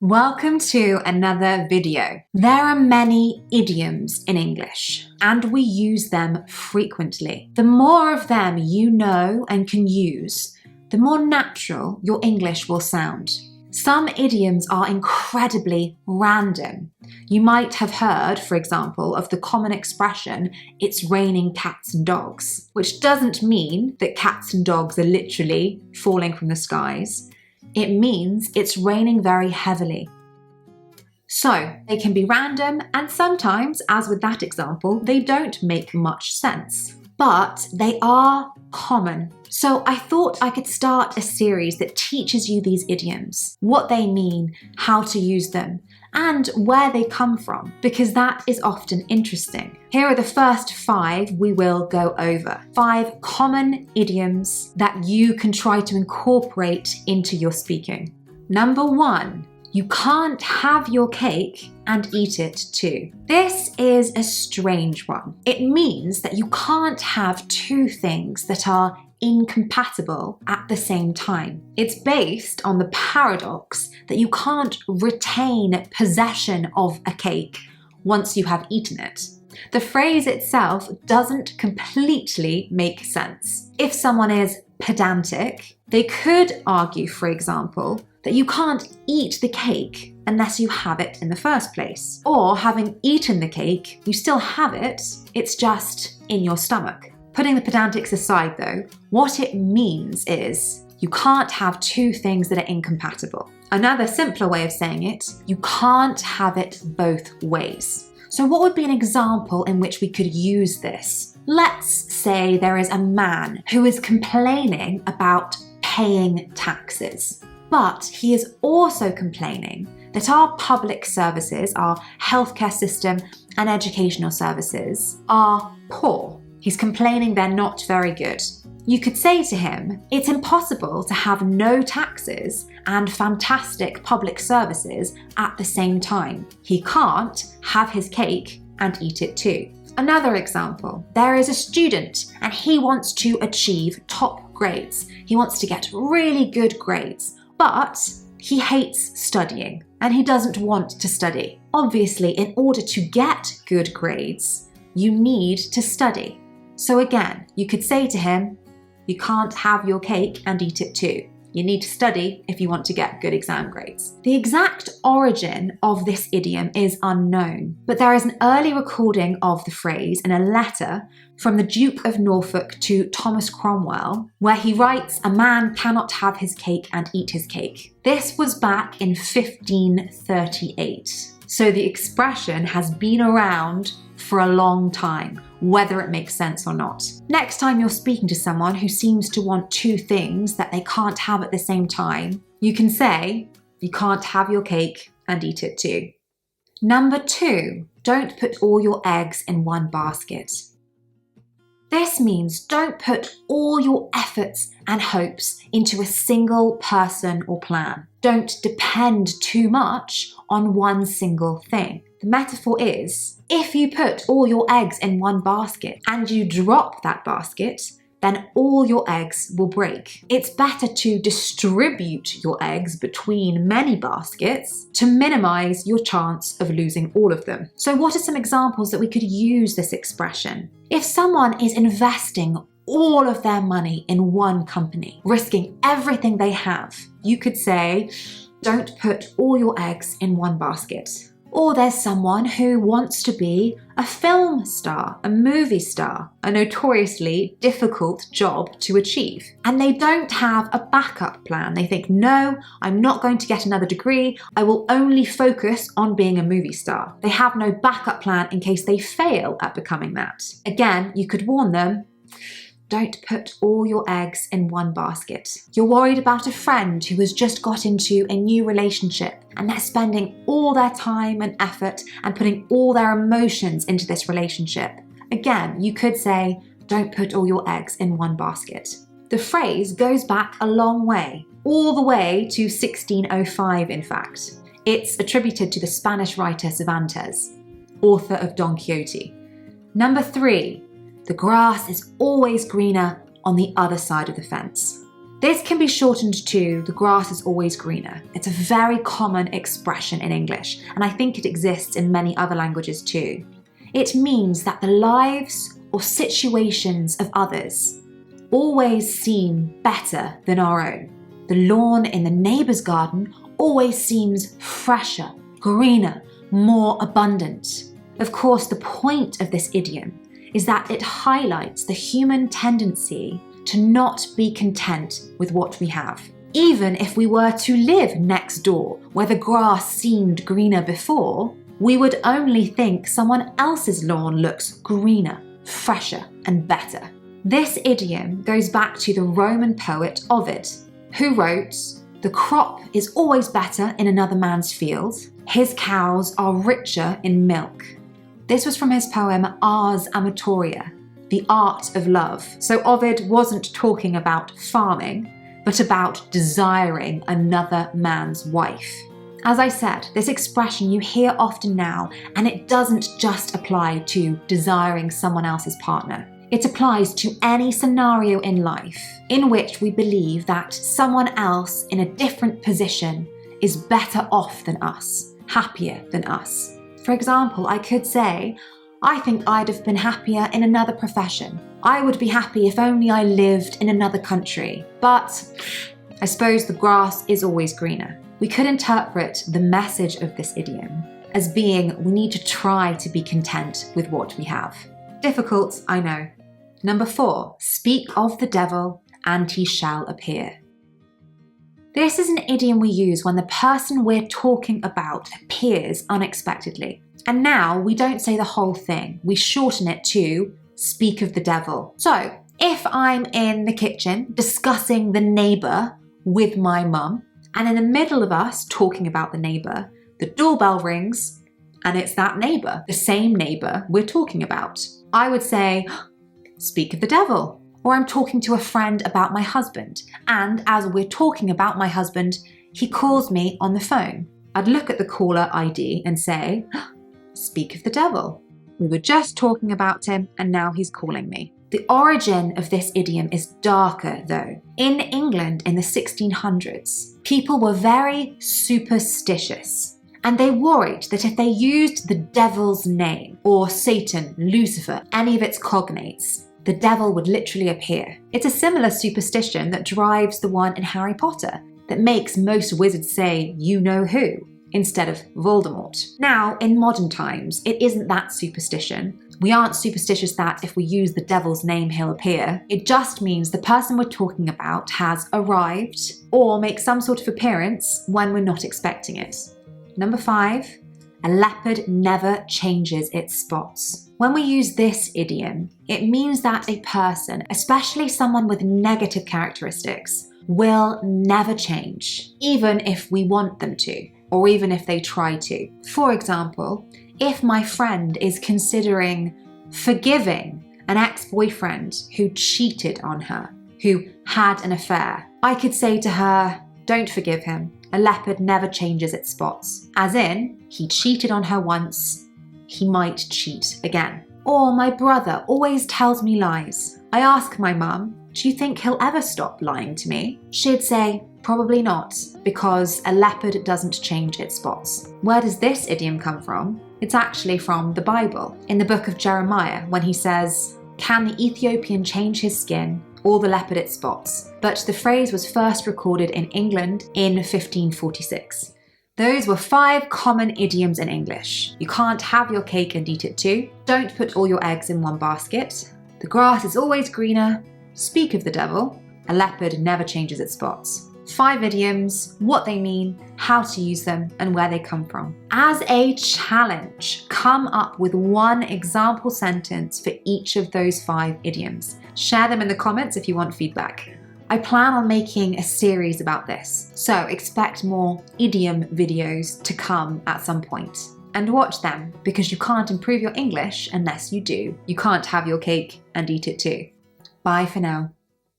Welcome to another video. There are many idioms in English, and we use them frequently. The more of them you know and can use, the more natural your English will sound. Some idioms are incredibly random. You might have heard, for example, of the common expression, "it's raining cats and dogs," which doesn't mean that cats and dogs are literally falling from the skies. It means it's raining very heavily. So, they can be random, and sometimes, as with that example, they don't make much sense. But they are common. So I thought I could start a series that teaches you these idioms, what they mean, how to use them, and where they come from, because that is often interesting. Here are the first 5 we will go over. 5 common idioms that you can try to incorporate into your speaking. Number 1, you can't have your cake and eat it too. This is a strange one. It means that you can't have 2 things that are incompatible at the same time. It's based on the paradox that you can't retain possession of a cake once you have eaten it. The phrase itself doesn't completely make sense. If someone is pedantic, they could argue, for example, that you can't eat the cake unless you have it in the first place. Or having eaten the cake, you still have it, it's just in your stomach. Putting the pedantics aside though, what it means is you can't have 2 things that are incompatible. Another simpler way of saying it, you can't have it both ways. So what would be an example in which we could use this? Let's say there is a man who is complaining about paying taxes, but he is also complaining that our public services, our healthcare system and educational services are poor. He's complaining they're not very good. You could say to him, it's impossible to have no taxes and fantastic public services at the same time. He can't have his cake and eat it too. Another example, there is a student and he wants to achieve top grades. He wants to get really good grades, but he hates studying and he doesn't want to study. Obviously, in order to get good grades, you need to study. So again, you could say to him, you can't have your cake and eat it too. You need to study if you want to get good exam grades. The exact origin of this idiom is unknown, but there is an early recording of the phrase in a letter from the Duke of Norfolk to Thomas Cromwell, where he writes, "A man cannot have his cake and eat his cake." This was back in 1538. So the expression has been around for a long time, whether it makes sense or not. Next time you're speaking to someone who seems to want 2 things that they can't have at the same time, you can say, you can't have your cake and eat it too. Number 2, don't put all your eggs in one basket. This means don't put all your efforts and hopes into a single person or plan. Don't depend too much on one single thing. The metaphor is, if you put all your eggs in one basket and you drop that basket, then all your eggs will break. It's better to distribute your eggs between many baskets to minimize your chance of losing all of them. So what are some examples that we could use this expression? If someone is investing all of their money in one company, risking everything they have, you could say, don't put all your eggs in one basket. Or there's someone who wants to be a film star, a movie star, a notoriously difficult job to achieve. And they don't have a backup plan. They think, no, I'm not going to get another degree. I will only focus on being a movie star. They have no backup plan in case they fail at becoming that. Again, you could warn them, don't put all your eggs in one basket. You're worried about a friend who has just got into a new relationship and they're spending all their time and effort and putting all their emotions into this relationship. Again, you could say, don't put all your eggs in one basket. The phrase goes back a long way, all the way to 1605 in fact. It's attributed to the Spanish writer Cervantes, author of Don Quixote. Number 3, the grass is always greener on the other side of the fence. This can be shortened to the grass is always greener. It's a very common expression in English, and I think it exists in many other languages too. It means that the lives or situations of others always seem better than our own. The lawn in the neighbour's garden always seems fresher, greener, more abundant. Of course, the point of this idiom is that it highlights the human tendency to not be content with what we have. Even if we were to live next door where the grass seemed greener before, we would only think someone else's lawn looks greener, fresher, and better. This idiom goes back to the Roman poet Ovid, who wrote, "The crop is always better in another man's field. His cows are richer in milk." This was from his poem Ars Amatoria, the art of love. So Ovid wasn't talking about farming, but about desiring another man's wife. As I said, this expression you hear often now, and it doesn't just apply to desiring someone else's partner. It applies to any scenario in life in which we believe that someone else in a different position is better off than us, happier than us. For example, I could say, I think I'd have been happier in another profession. I would be happy if only I lived in another country. But I suppose the grass is always greener. We could interpret the message of this idiom as being we need to try to be content with what we have. Difficult, I know. Number 4, speak of the devil and he shall appear. This is an idiom we use when the person we're talking about appears unexpectedly. And now we don't say the whole thing. We shorten it to speak of the devil. So if I'm in the kitchen discussing the neighbour with my mum, and in the middle of us talking about the neighbour, the doorbell rings and it's that neighbour, the same neighbour we're talking about, I would say, speak of the devil. Or I'm talking to a friend about my husband, and as we're talking about my husband, he calls me on the phone. I'd look at the caller ID and say, speak of the devil. We were just talking about him and now he's calling me. The origin of this idiom is darker though. In England in the 1600s, people were very superstitious, and they worried that if they used the devil's name, or Satan, Lucifer, any of its cognates, the devil would literally appear. It's a similar superstition that drives the one in Harry Potter, that makes most wizards say, you know who, instead of Voldemort. Now, in modern times, it isn't that superstition. We aren't superstitious that if we use the devil's name, he'll appear. It just means the person we're talking about has arrived or makes some sort of appearance when we're not expecting it. Number 5, a leopard never changes its spots. When we use this idiom, it means that a person, especially someone with negative characteristics, will never change, even if we want them to, or even if they try to. For example, if my friend is considering forgiving an ex-boyfriend who cheated on her, who had an affair, I could say to her, don't forgive him. A leopard never changes its spots. As in, he cheated on her once, he might cheat again. Or my brother always tells me lies. I ask my mum, do you think he'll ever stop lying to me? She'd say, probably not, because a leopard doesn't change its spots. Where does this idiom come from? It's actually from the Bible, in the book of Jeremiah, when he says, can the Ethiopian change his skin or the leopard its spots? But the phrase was first recorded in England in 1546. Those were 5 common idioms in English. You can't have your cake and eat it too. Don't put all your eggs in one basket. The grass is always greener. Speak of the devil. A leopard never changes its spots. 5 idioms, what they mean, how to use them, and where they come from. As a challenge, come up with 1 example sentence for each of those 5 idioms. Share them in the comments if you want feedback. I plan on making a series about this, so expect more idiom videos to come at some point. And watch them, because you can't improve your English unless you do. You can't have your cake and eat it too. Bye for now.